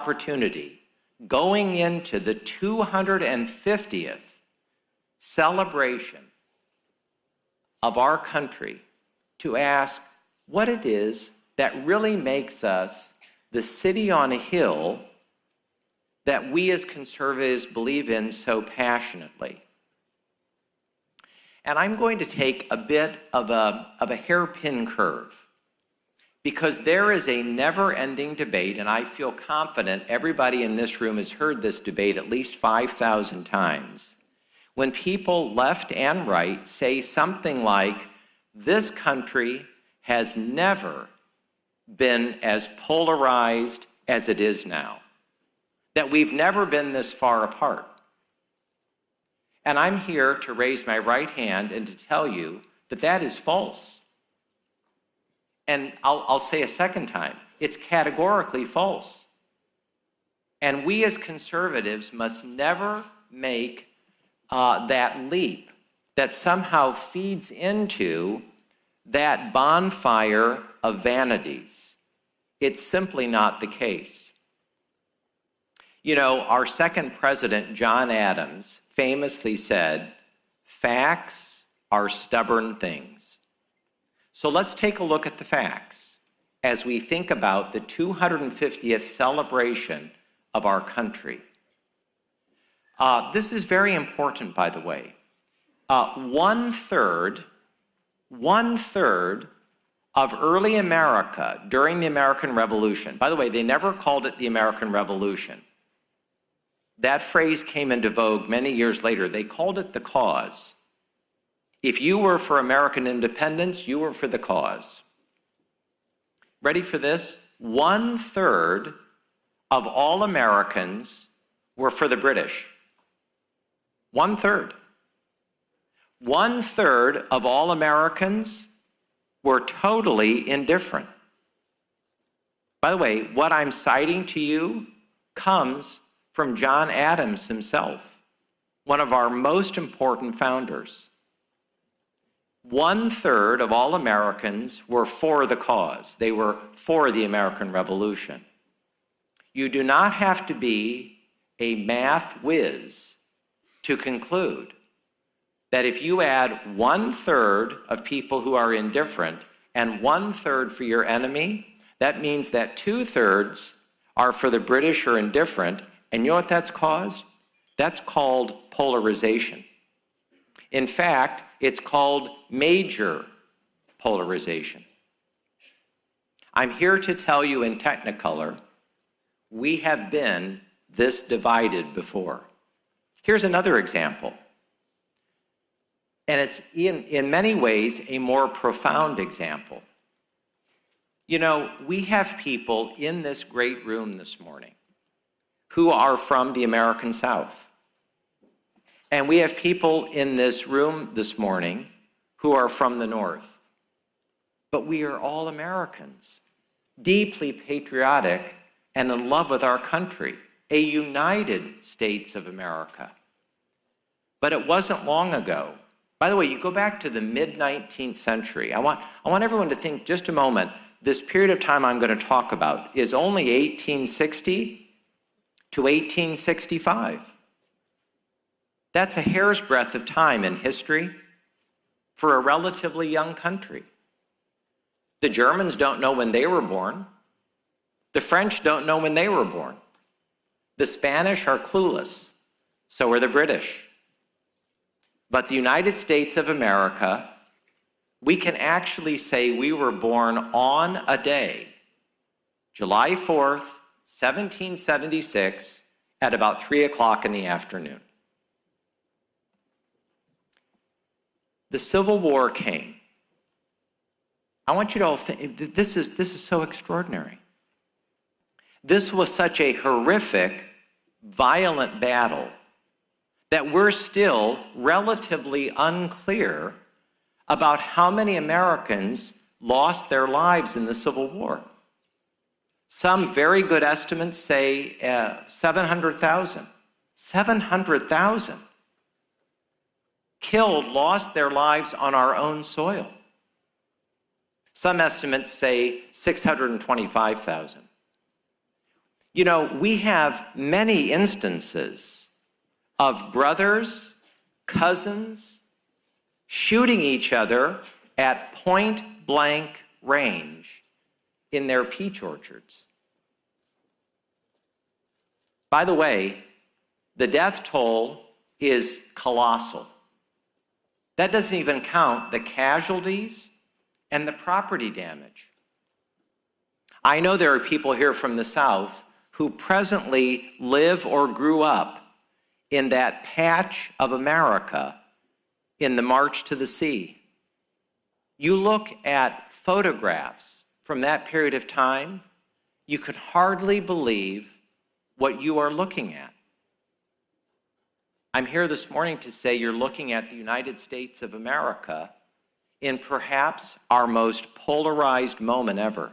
opportunity going into the 250th celebration of our country to ask what it is that really makes us the city on a hill that we as conservatives believe in so passionately. And I'm going to take a bit of a hairpin curve, because there is a never-ending debate, and I feel confident everybody in this room has heard this debate at least 5,000 times, when people left and right say something like, this country has never been as polarized as it is now, that we've never been this far apart. And I'm here to raise my right hand and to tell you that that is false. And I'll say a second time, it's categorically false. And we as conservatives must never make that leap that somehow feeds into that bonfire of vanities. It's simply not the case. You know, our second president, John Adams, famously said, facts are stubborn things. So let's take a look at the facts as we think about the 250th celebration of our country. This is very important, by the way. One third of early America during the American Revolution, by the way, they never called it the American Revolution. That phrase came into vogue many years later. They called it the cause. If you were for American independence, you were for the cause. Ready for this? 1/3 of all Americans were for the British. 1/3. 1/3 of all Americans were totally indifferent. By the way, what I'm citing to you comes from John Adams himself, one of our most important founders. 1/3 of all Americans were for the cause. They were for the American Revolution. You do not have to be a math whiz to conclude that if you add 1/3 of people who are indifferent and 1/3 for your enemy, that means that 2/3 are for the British or indifferent. And you know what that's caused? That's called polarization. In fact, it's called major polarization. I'm here to tell you in Technicolor, we have been this divided before. Here's another example. And it's in many ways a more profound example. You know, we have people in this great room this morning who are from the American South. And we have people in this room this morning who are from the North. But we are all Americans, deeply patriotic and in love with our country, a United States of America. But it wasn't long ago. By the way, you go back to the mid-19th century. I want everyone to think just a moment, this period of time I'm going to talk about is only 1860 to 1865. That's a hair's breadth of time in history for a relatively young country. The Germans don't know when they were born. The French don't know when they were born. The Spanish are clueless. So are the British. But the United States of America, we can actually say we were born on a day, July 4th, 1776, at about 3 o'clock in the afternoon. The Civil War came. I want you to all think, this is so extraordinary. This was such a horrific, violent battle that we're still relatively unclear about how many Americans lost their lives in the Civil War. Some very good estimates say 700,000. 700,000 killed, lost their lives on our own soil. Some estimates say 625,000. You know, we have many instances of brothers, cousins, shooting each other at point blank range in their peach orchards. By the way, the death toll is colossal. That doesn't even count the casualties and the property damage. I know there are people here from the South who presently live or grew up in that patch of America in the March to the Sea. You look at photographs from that period of time, you could hardly believe what you are looking at. I'm here this morning to say you're looking at the United States of America in perhaps our most polarized moment ever.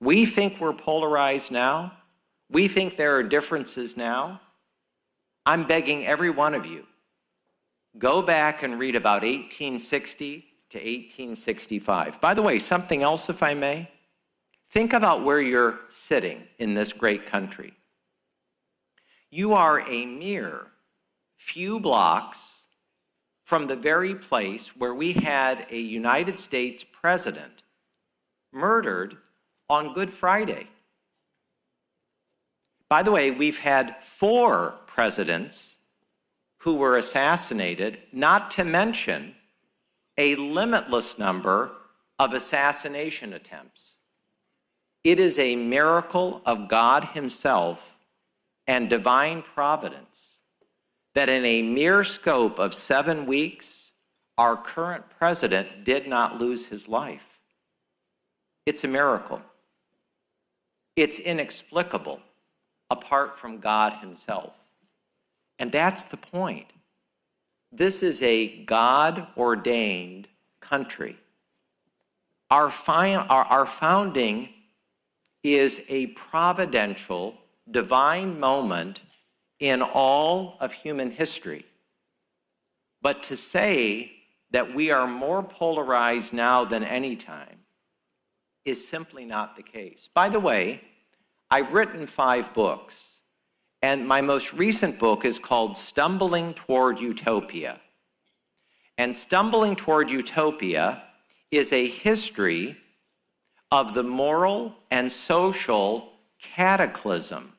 We think we're polarized now. We think there are differences now. I'm begging every one of you, go back and read about 1860 to 1865. By the way, something else, if I may. Think about where you're sitting in this great country. You are a mere few blocks from the very place where we had a United States president murdered on Good Friday. By the way, we've had 4 presidents who were assassinated, not to mention a limitless number of assassination attempts. It is a miracle of God Himself and divine providence that in a mere scope of 7 weeks, our current president did not lose his life. It's a miracle. It's inexplicable apart from God Himself. And that's the point. This is a God-ordained country. Our founding is a providential, divine moment in all of human history. But to say that we are more polarized now than any time is simply not the case. By the way, I've written 5 books, and my most recent book is called Stumbling Toward Utopia. And Stumbling Toward Utopia is a history of the moral and social cataclysm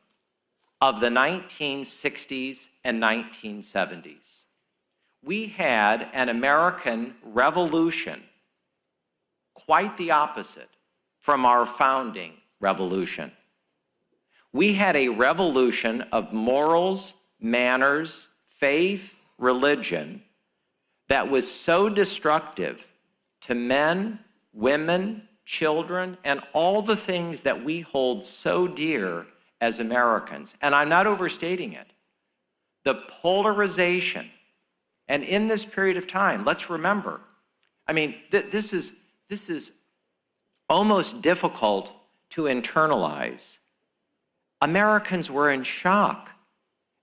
of the 1960s and 1970s. We had an American revolution, quite the opposite from our founding revolution. We had a revolution of morals, manners, faith, religion that was so destructive to men, women, children, and all the things that we hold so dear as Americans. And I'm not overstating it. The polarization, and in this period of time, let's remember, I mean, this is almost difficult to internalize. Americans were in shock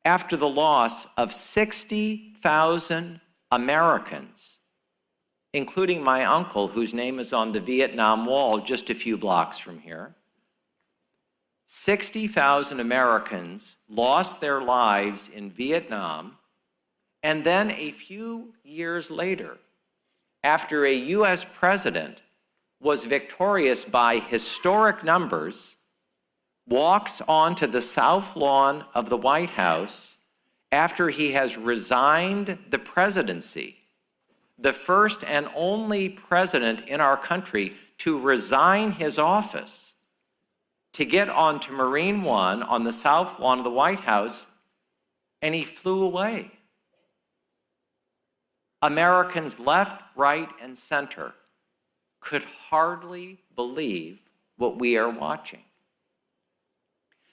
after the loss of 60,000 Americans, including my uncle, whose name is on the Vietnam Wall just a few blocks from here. 60,000 Americans lost their lives in Vietnam, and then a few years later, after a U.S. president was victorious by historic numbers, walks onto the South Lawn of the White House after he has resigned the presidency, the first and only president in our country to resign his office, to get onto Marine One on the South Lawn of the White House, and he flew away. Americans left, right, and center could hardly believe what we are watching.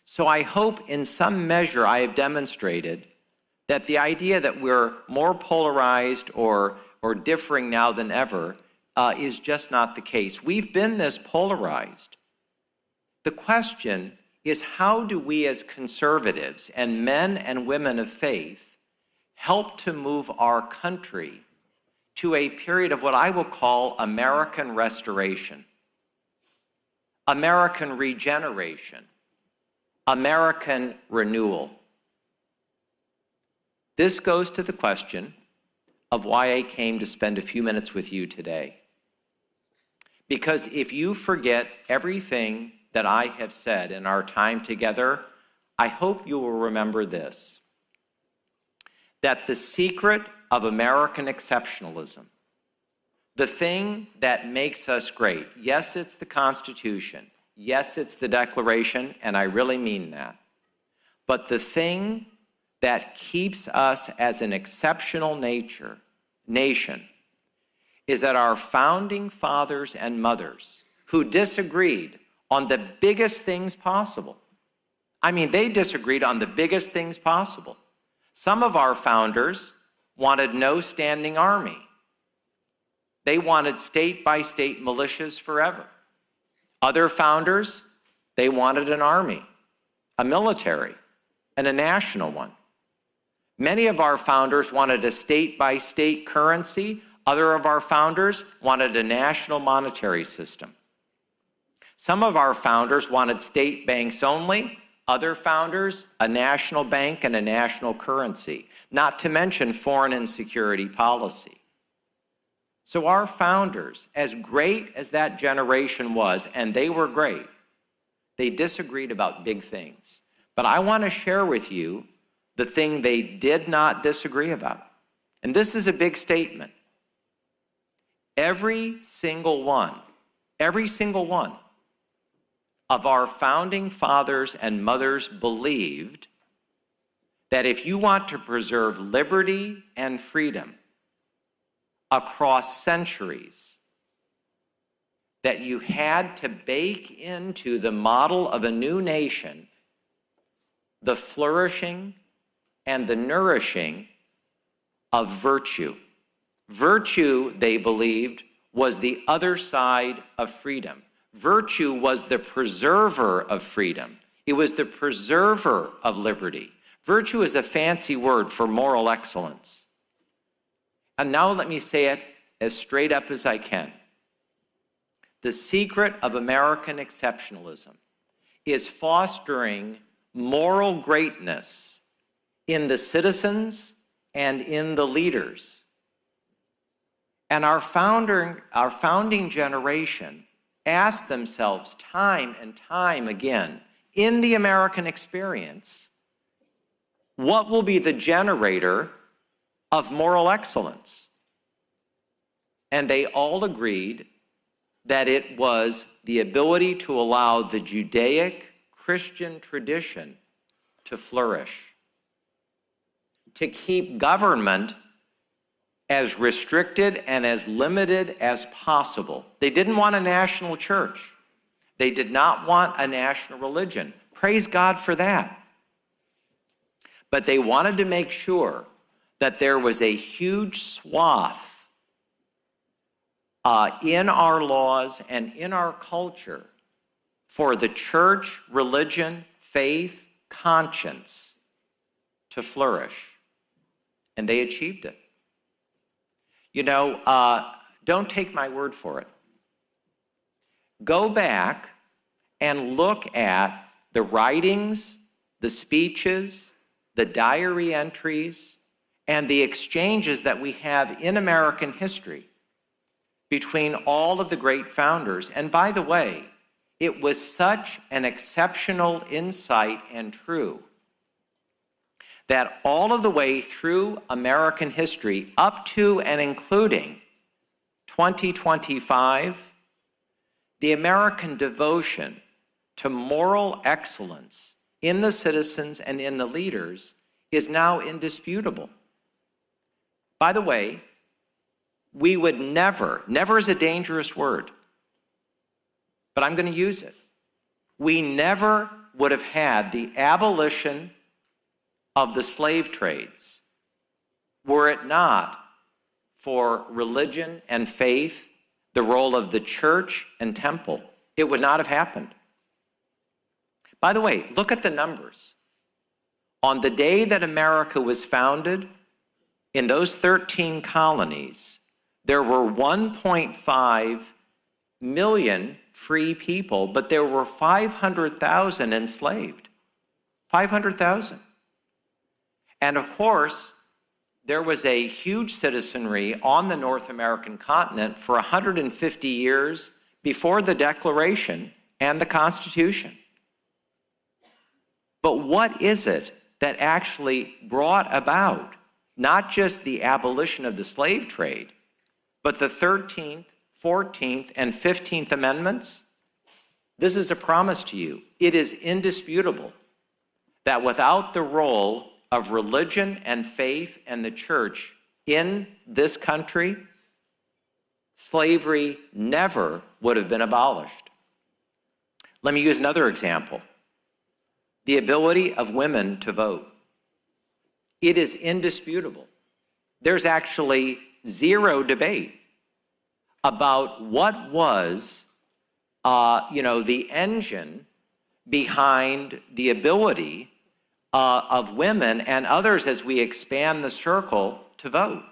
So I hope in some measure I have demonstrated that the idea that we're more polarized or differing now than ever is just not the case. We've been this polarized. The question is, how do we as conservatives and men and women of faith help to move our country to a period of what I will call American restoration, American regeneration, American renewal. This goes to the question of why I came to spend a few minutes with you today. Because if you forget everything that I have said in our time together, I hope you will remember this, that the secret of American exceptionalism, the thing that makes us great, yes, it's the Constitution, yes, it's the Declaration, and I really mean that, but the thing that keeps us as an exceptional nation is that our founding fathers and mothers, who disagreed on the biggest things possible, I mean, they disagreed on the biggest things possible. Some of our founders wanted no standing army. They wanted state-by-state militias forever. Other founders, they wanted an army, a military, and a national one. Many of our founders wanted a state-by-state currency. Other of our founders wanted a national monetary system. Some of our founders wanted state banks only. Other founders, a national bank and a national currency, not to mention foreign and security policy. So our founders, as great as that generation was, and they were great, they disagreed about big things. But I want to share with you the thing they did not disagree about. And this is a big statement. Every single one of our founding fathers and mothers believed that if you want to preserve liberty and freedom across centuries, that you had to bake into the model of a new nation the flourishing and the nourishing of virtue. Virtue, they believed, was the other side of freedom. Virtue was the preserver of freedom. It was the preserver of liberty. Virtue is a fancy word for moral excellence. And now let me say it as straight up as I can. The secret of American exceptionalism is fostering moral greatness in the citizens and in the leaders. And our founding generation asked themselves time and time again, in the American experience, what will be the generator of moral excellence? And they all agreed that it was the ability to allow the Judaic Christian tradition to flourish, to keep government as restricted and as limited as possible. They didn't want a national church. They did not want a national religion. Praise God for that. But they wanted to make sure that there was a huge swath in our laws and in our culture for the church, religion, faith, conscience to flourish. And they achieved it. You know, don't take my word for it. Go back and look at the writings, the speeches, the diary entries, and the exchanges that we have in American history between all of the great founders. And by the way, it was such an exceptional insight and true that all of the way through American history, up to and including 2025, the American devotion to moral excellence in the citizens and in the leaders is now indisputable. By the way, we would never is a dangerous word, but I'm going to use it. We never would have had the abolition of the slave trades were it not for religion and faith, the role of the church and temple. It would not have happened. By the way, look at the numbers. On the day that America was founded, in those 13 colonies, there were 1.5 million free people, but there were 500,000 enslaved. 500,000. And of course, there was a huge citizenry on the North American continent for 150 years before the Declaration and the Constitution. But what is it that actually brought about not just the abolition of the slave trade, but the 13th, 14th, and 15th Amendments? This is a promise to you. It is indisputable that without the role of religion and faith and the church in this country, slavery never would have been abolished. Let me use another example. The ability of women to vote. It is indisputable. There's actually zero debate about what was the engine behind the ability of women and others as we expand the circle to vote.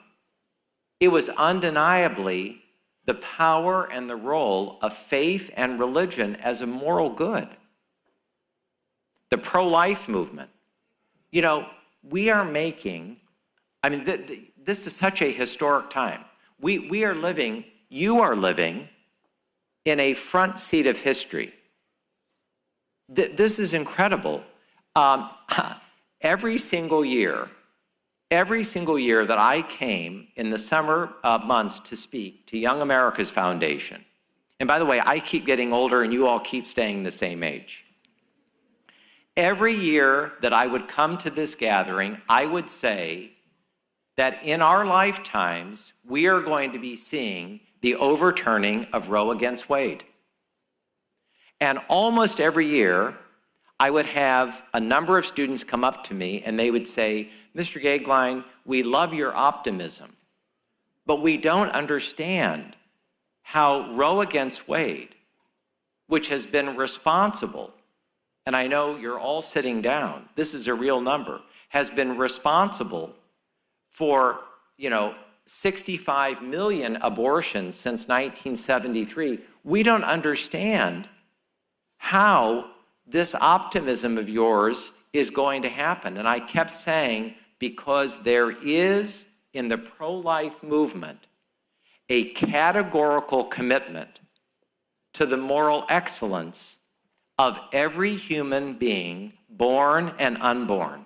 It was undeniably the power and the role of faith and religion as a moral good. The pro-life movement. We are making, this is such a historic time. We are living, you are living in a front seat of history. This is incredible. Every single year that I came in the summer months to speak to Young America's Foundation, and by the way, I keep getting older and you all keep staying the same age. Every year that I would come to this gathering, I would say that in our lifetimes, we are going to be seeing the overturning of Roe against Wade. And almost every year, I would have a number of students come up to me and they would say, Mr. Goeglein, we love your optimism, but we don't understand how Roe against Wade, which has been responsible, and I know you're all sitting down, this is a real number, has been responsible for, 65 million abortions since 1973. We don't understand how this optimism of yours is going to happen. And I kept saying, because there is in the pro-life movement a categorical commitment to the moral excellence of every human being, born and unborn.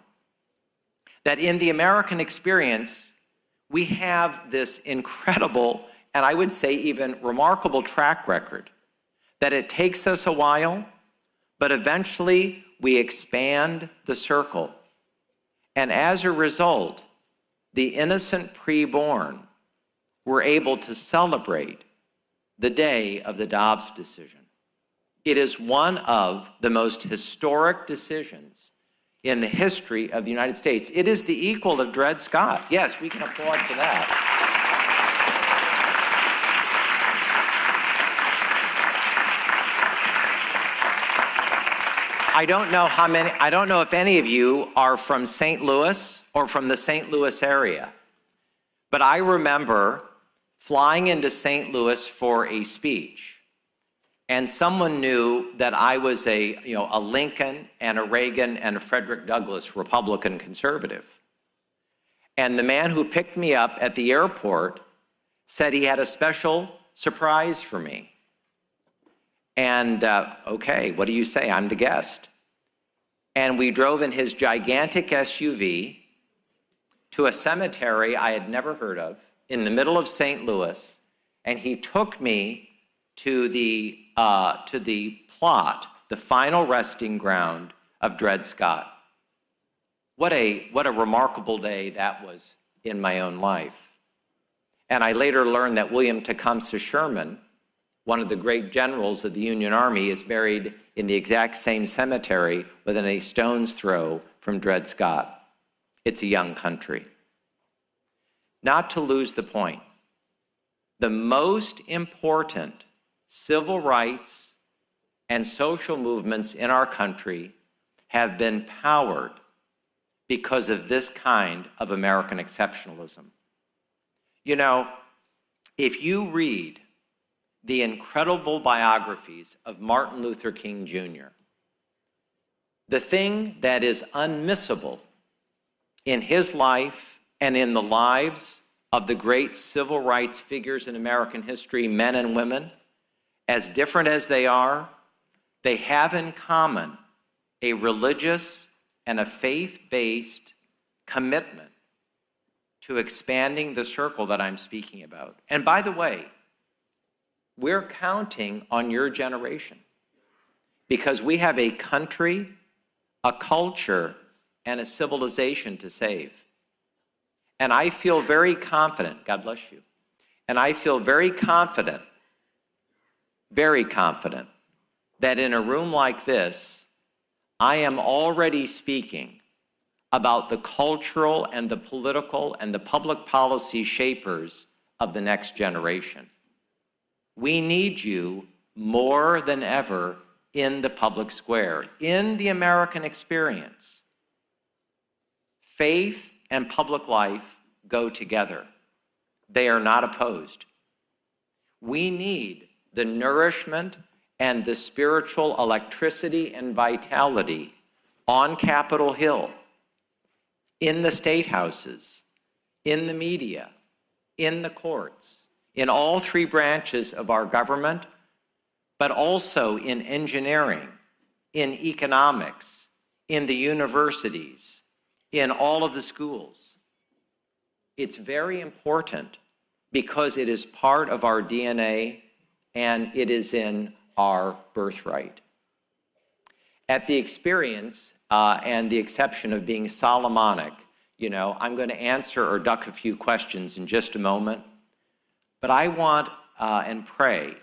That in the American experience, we have this incredible, and I would say even remarkable track record, that it takes us a while, but eventually we expand the circle. And as a result, the innocent preborn were able to celebrate the day of the Dobbs decision. It is one of the most historic decisions in the history of the United States. It is the equal of Dred Scott. Yes, we can applaud for that. I don't know if any of you are from St. Louis or from the St. Louis area, but I remember flying into St. Louis for a speech. And someone knew that I was a Lincoln and a Reagan and a Frederick Douglass Republican conservative. And the man who picked me up at the airport said he had a special surprise for me. And okay, what do you say? I'm the guest. And we drove in his gigantic SUV to a cemetery I had never heard of in the middle of St. Louis. And he took me to the plot, the final resting ground of Dred Scott. What a remarkable day that was in my own life. And I later learned that William Tecumseh Sherman, one of the great generals of the Union Army, is buried in the exact same cemetery within a stone's throw from Dred Scott. It's a young country. Not to lose the point, the most important civil rights and social movements in our country have been powered because of this kind of American exceptionalism. If you read the incredible biographies of Martin Luther King Jr., The thing that is unmissable in his life and in the lives of the great civil rights figures in American history, men and women, as different as they are, they have in common a religious and a faith-based commitment to expanding the circle that I'm speaking about. And by the way, we're counting on your generation because we have a country, a culture, and a civilization to save. And I feel very confident, God bless you, and I feel very confident that in a room like this, I am already speaking about the cultural and the political and the public policy shapers of the next generation. We need you more than ever in the public square, in the American experience. Faith and public life go together. They are not opposed. We need the nourishment and the spiritual electricity and vitality on Capitol Hill, in the state houses, in the media, in the courts, in all three branches of our government, but also in engineering, in economics, in the universities, in all of the schools. It's very important because it is part of our DNA and it is in our birthright. At the experience and the exception of being Solomonic, I'm going to answer or duck a few questions in just a moment, but I want and pray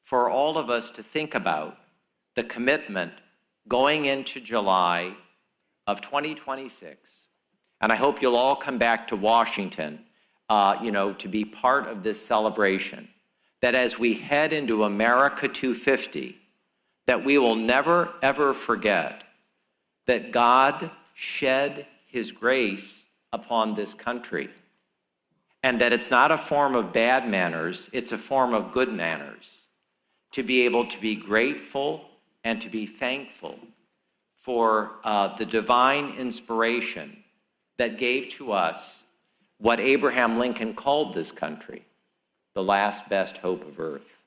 for all of us to think about the commitment going into July of 2026, and I hope you'll all come back to Washington, to be part of this celebration, that as we head into America 250, that we will never, ever forget that God shed his grace upon this country, and that it's not a form of bad manners, it's a form of good manners, to be able to be grateful and to be thankful for the divine inspiration that gave to us what Abraham Lincoln called this country, the last best hope of earth.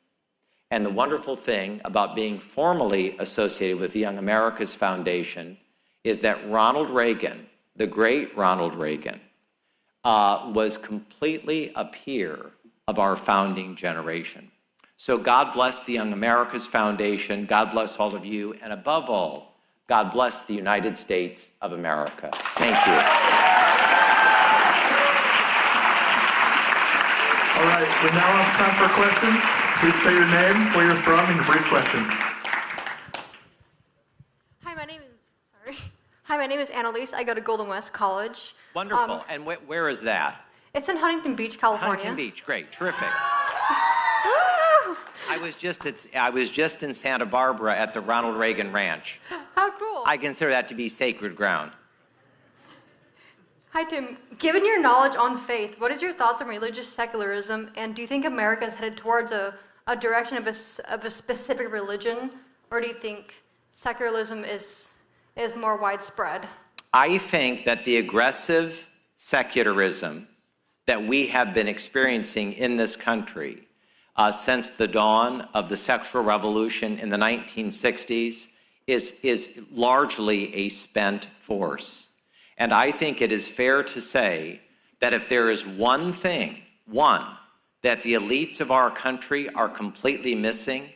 And the wonderful thing about being formally associated with the Young America's Foundation is that Ronald Reagan, the great Ronald Reagan, was completely a peer of our founding generation. So God bless the Young America's Foundation, God bless all of you, and above all, God bless the United States of America. Thank you. All right, we now have time for questions. Please say your name, where you're from, and your brief question. Hi, my name is Annalise. I go to Golden West College. Wonderful. And where is that? It's in Huntington Beach, California. Huntington Beach. Great. Terrific. Woo! I was just in Santa Barbara at the Ronald Reagan Ranch. How cool. I consider that to be sacred ground. Hi, Tim. Given your knowledge on faith, what is your thoughts on religious secularism, and do you think America is headed towards a direction of a specific religion, or do you think secularism is more widespread? I think that the aggressive secularism that we have been experiencing in this country since the dawn of the sexual revolution in the 1960s is largely a spent force. And I think it is fair to say that if there is one thing, that the elites of our country are completely missing,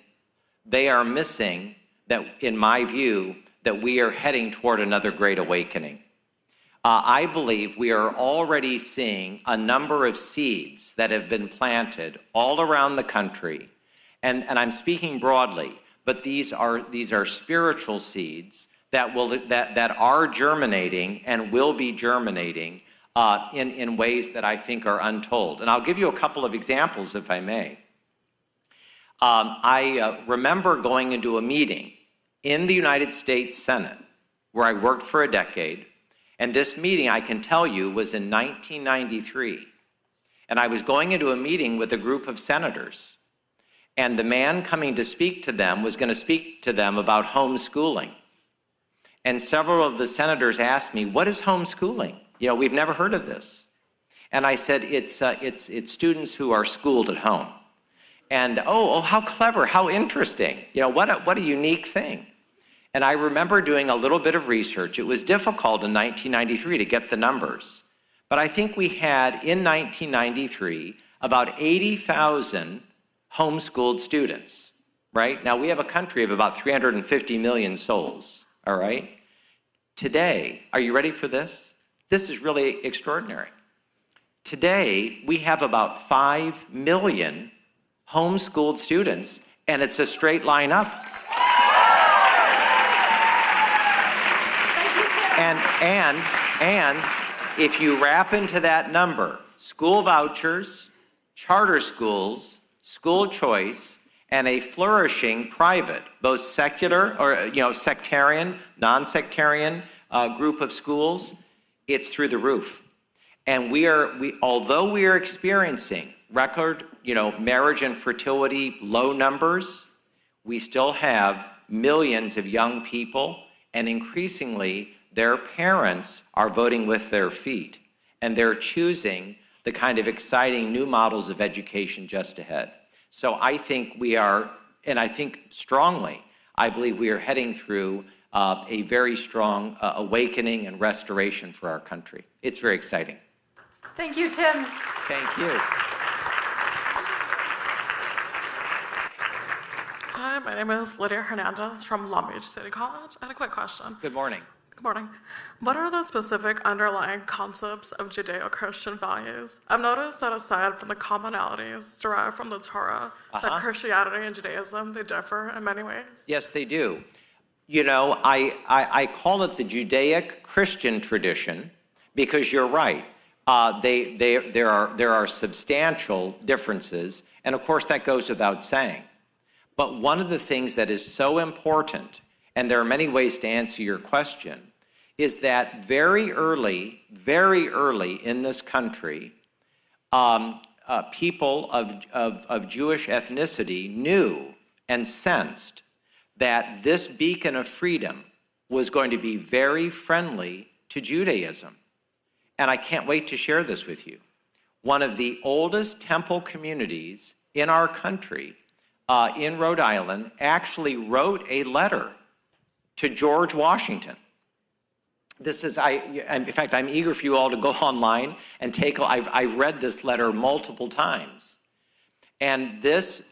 they are missing that, in my view, that we are heading toward another great awakening. I believe we are already seeing a number of seeds that have been planted all around the country, and I'm speaking broadly, but these are spiritual seeds that are germinating and will be germinating in ways that I think are untold. And I'll give you a couple of examples, if I may. I remember going into a meeting in the United States Senate, where I worked for a decade, and this meeting, I can tell you, was in 1993. And I was going into a meeting with a group of senators, and the man coming to speak to them was going to speak to them about homeschooling. And several of the senators asked me, what is homeschooling? You know, we've never heard of this. And I said, it's students who are schooled at home. And oh, how clever, how interesting. You know, what a unique thing. And I remember doing a little bit of research. It was difficult in 1993 to get the numbers. But I think we had, in 1993, about 80,000 homeschooled students, right? Now, we have a country of about 350 million souls, all right? Today, are you ready for this? This is really extraordinary. Today, we have about 5 million homeschooled students, and it's a straight line up. And if you wrap into that number school vouchers, charter schools, school choice, and a flourishing private, both secular or sectarian, non-sectarian group of schools, it's through the roof. And although we are experiencing record, marriage and fertility low numbers, we still have millions of young people, and increasingly their parents are voting with their feet, and they're choosing the kind of exciting new models of education just ahead. So I think we are, and I think strongly, I believe we are heading through a very strong awakening and restoration for our country. It's very exciting. Thank you, Tim. Thank you. Hi, my name is Lydia Hernandez from Long Beach City College. I had a quick question. Good morning. Good morning. What are the specific underlying concepts of Judeo-Christian values? I've noticed that aside from the commonalities derived from the Torah, that Christianity and Judaism, they differ in many ways. Yes, they do. I call it the Judaic Christian tradition because you're right. There are substantial differences, and of course that goes without saying. But one of the things that is so important, and there are many ways to answer your question, is that very early in this country, people of Jewish ethnicity knew and sensed that this beacon of freedom was going to be very friendly to Judaism. And I can't wait to share this with you. One of the oldest temple communities in our country, in Rhode Island, actually wrote a letter to George Washington. In fact, I'm eager for you all to go online and I've read this letter multiple times. And this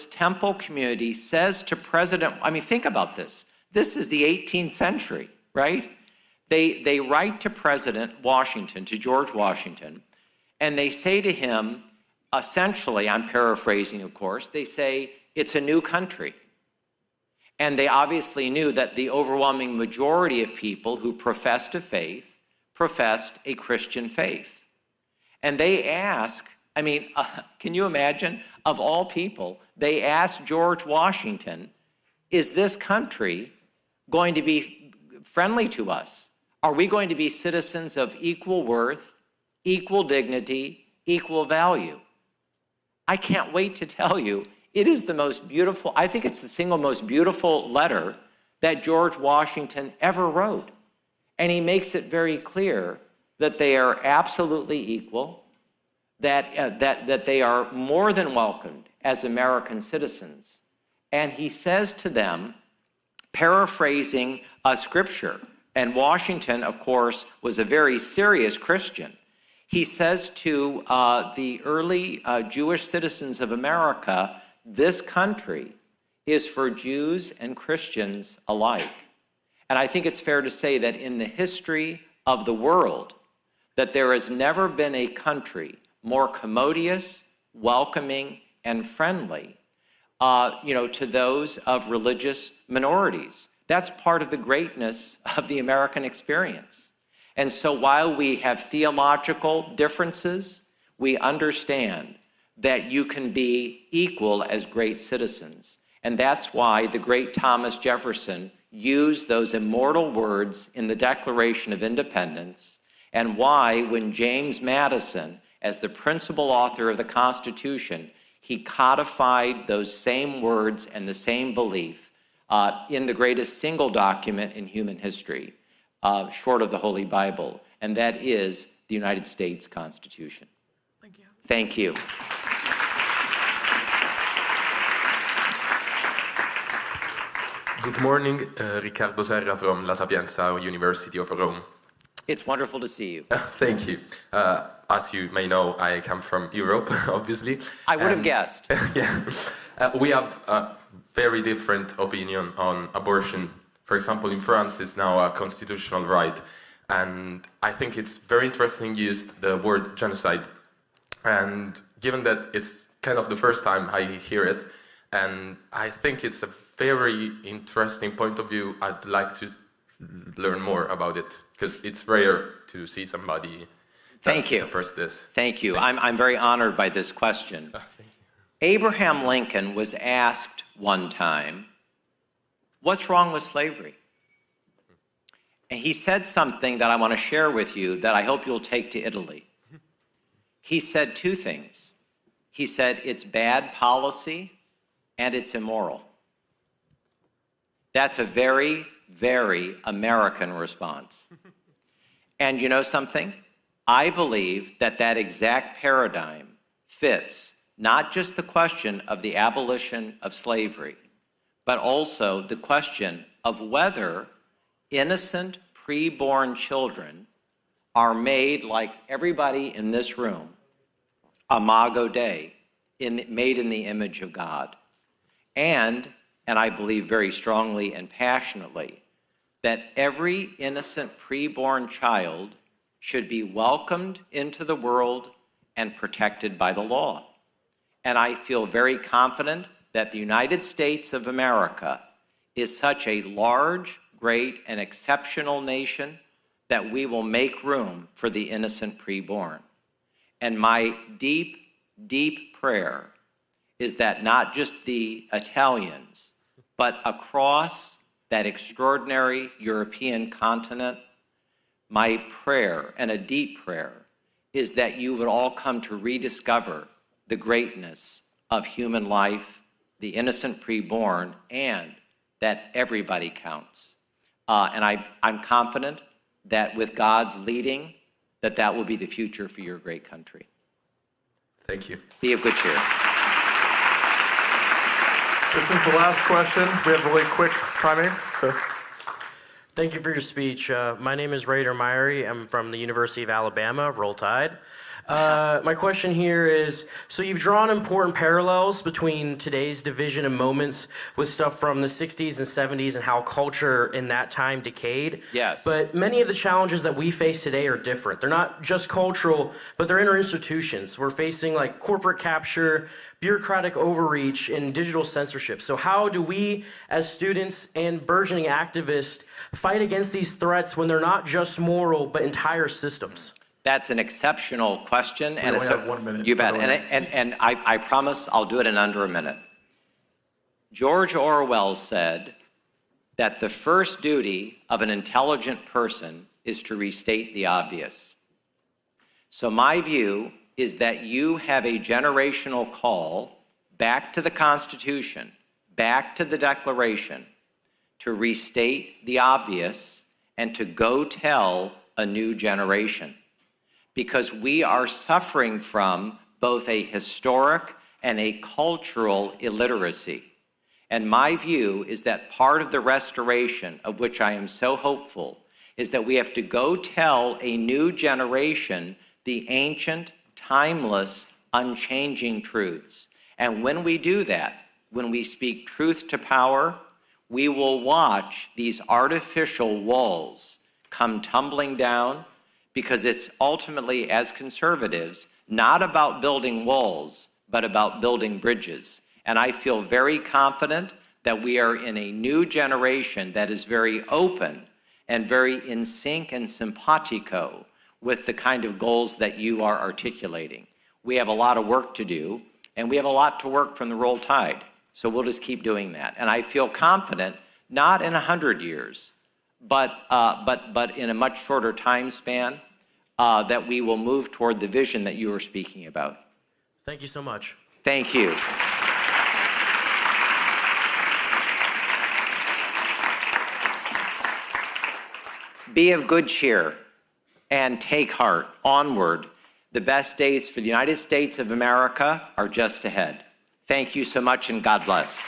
temple community says to think about this. This is the 18th century, right? They write to President Washington, to George Washington, and they say to him, essentially, I'm paraphrasing, of course, they say, it's a new country. And they obviously knew that the overwhelming majority of people who professed a faith professed a Christian faith. And they ask, can you imagine, of all people, they asked George Washington, is this country going to be friendly to us? Are we going to be citizens of equal worth, equal dignity, equal value? I can't wait to tell you, it is the most beautiful, I think it's the single most beautiful letter that George Washington ever wrote. And he makes it very clear that they are absolutely equal, that they are more than welcomed as American citizens. And he says to them, paraphrasing a scripture, and Washington, of course, was a very serious Christian. He says to the early Jewish citizens of America, this country is for Jews and Christians alike. And I think it's fair to say that in the history of the world, that there has never been a country more commodious, welcoming, and friendly, to those of religious minorities. That's part of the greatness of the American experience. And so while we have theological differences, we understand that you can be equal as great citizens. And that's why the great Thomas Jefferson used those immortal words in the Declaration of Independence, and why when James Madison, as the principal author of the Constitution, he codified those same words and the same belief in the greatest single document in human history, short of the Holy Bible, and that is the United States Constitution. Thank you. Thank you. Good morning, Riccardo Serra from La Sapienza University of Rome. It's wonderful to see you. Thank you. As you may know, I come from Europe, obviously. I would have guessed. Yeah. We have a very different opinion on abortion. For example, in France, it's now a constitutional right. And I think it's very interesting you used the word genocide. And given that it's kind of the first time I hear it, and I think it's a very interesting point of view, I'd like to learn more about it, because it's rare to see somebody Thank you. suppress this. Thank you. I'm very honored by this question. Thank you. Abraham Lincoln was asked one time, what's wrong with slavery? And he said something that I want to share with you that I hope you'll take to Italy. He said two things. He said, it's bad policy and it's immoral. That's a very, very American response. And you know something? I believe that that exact paradigm fits not just the question of the abolition of slavery, but also the question of whether innocent preborn children are made, like everybody in this room, imago Dei, made in the image of God. And I believe very strongly and passionately, that every innocent preborn child should be welcomed into the world and protected by the law. And I feel very confident that the United States of America is such a large, great, and exceptional nation that we will make room for the innocent preborn. And my deep, deep prayer is that not just the Italians, but across that extraordinary European continent, my prayer, and a deep prayer, is that you would all come to rediscover the greatness of human life, the innocent preborn, and that everybody counts. And I'm confident that with God's leading, that will be the future for your great country. Thank you. Be of good cheer. This is the last question. We have really quick timing, so. Thank you for your speech. My name is Raider Myrie. I'm from the University of Alabama, Roll Tide. My question here is, so you've drawn important parallels between today's division and moments with stuff from the 60s and 70s and how culture in that time decayed. Yes. But many of the challenges that we face today are different. They're not just cultural, but they're inter-institutions. We're facing like corporate capture, bureaucratic overreach, and digital censorship. So how do we, as students and burgeoning activists, fight against these threats when they're not just moral, but entire systems? That's an exceptional question. We only have 1 minute. You bet. And I promise I'll do it in under a minute. George Orwell said that the first duty of an intelligent person is to restate the obvious. So my view is that you have a generational call back to the Constitution, back to the Declaration, to restate the obvious and to go tell a new generation. Because we are suffering from both a historic and a cultural illiteracy. And my view is that part of the restoration, of which I am so hopeful, is that we have to go tell a new generation the ancient, timeless, unchanging truths. And when we do that, when we speak truth to power, we will watch these artificial walls come tumbling down, because it's ultimately, as conservatives, not about building walls, but about building bridges. And I feel very confident that we are in a new generation that is very open and very in sync and simpatico with the kind of goals that you are articulating. We have a lot of work to do, and we have a lot to work from the Roll Tide. So we'll just keep doing that. And I feel confident, not in 100 years, but in a much shorter time span, that we will move toward the vision that you were speaking about. Thank you so much. Thank you. Be of good cheer and take heart. Onward. The best days for the United States of America are just ahead. Thank you so much, and God bless.